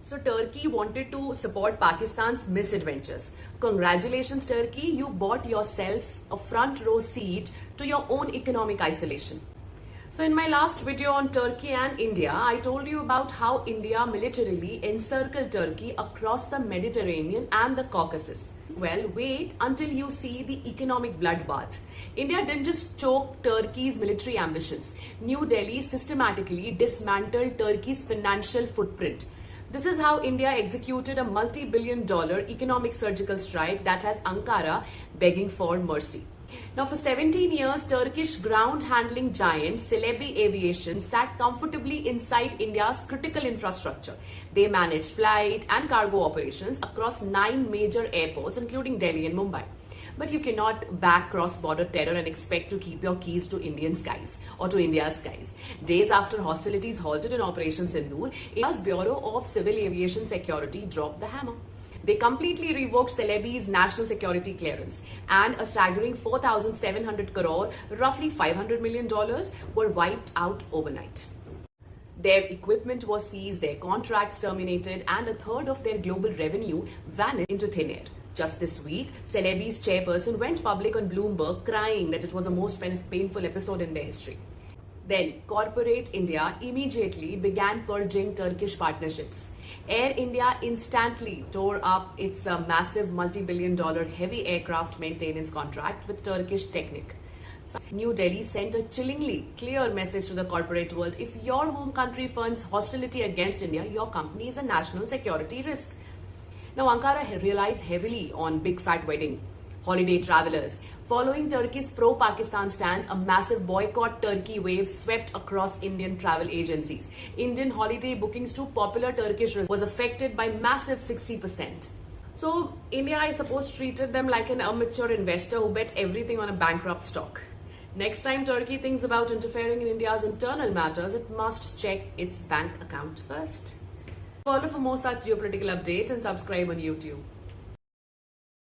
So Turkey wanted to support Pakistan's misadventures. Congratulations, Turkey, you bought yourself a front row seat to your own economic isolation. So in my last video on Turkey and India, I told you about how India militarily encircled Turkey across the Mediterranean and the Caucasus. Well, wait until you see the economic bloodbath. India didn't just choke Turkey's military ambitions. New Delhi systematically dismantled Turkey's financial footprint. This is how India executed a multi-billion-dollar economic surgical strike that has Ankara begging for mercy. Now, for 17 years, Turkish ground-handling giant Çelebi Aviation sat comfortably inside India's critical infrastructure. They managed flight and cargo operations across 9 major airports, including Delhi and Mumbai. But you cannot back cross-border terror and expect to keep your keys to Indian skies or to India's skies. Days after hostilities halted in Operation Sindoor, India's Bureau of Civil Aviation Security dropped the hammer. They completely revoked Çelebi's national security clearance, and a staggering 4,700 crore, roughly $500 million, were wiped out overnight. Their equipment was seized, their contracts terminated, and a third of their global revenue vanished into thin air. Just this week, Çelebi's chairperson went public on Bloomberg crying that it was the most painful episode in their history. Then, corporate India immediately began purging Turkish partnerships. Air India instantly tore up its massive multi-billion-dollar heavy aircraft maintenance contract with Turkish Technic. New Delhi sent a chillingly clear message to the corporate world: if your home country funds hostility against India, your company is a national security risk. Now, Ankara relies heavily on big fat wedding, holiday travelers. Following Turkey's pro-Pakistan stance, a massive boycott Turkey wave swept across Indian travel agencies. Indian holiday bookings to popular Turkish was affected by massive 60%. So, India, I suppose, treated them like an amateur investor who bet everything on a bankrupt stock. Next time Turkey thinks about interfering in India's internal matters, it must check its bank account first. Follow for more such geopolitical updates and subscribe on YouTube.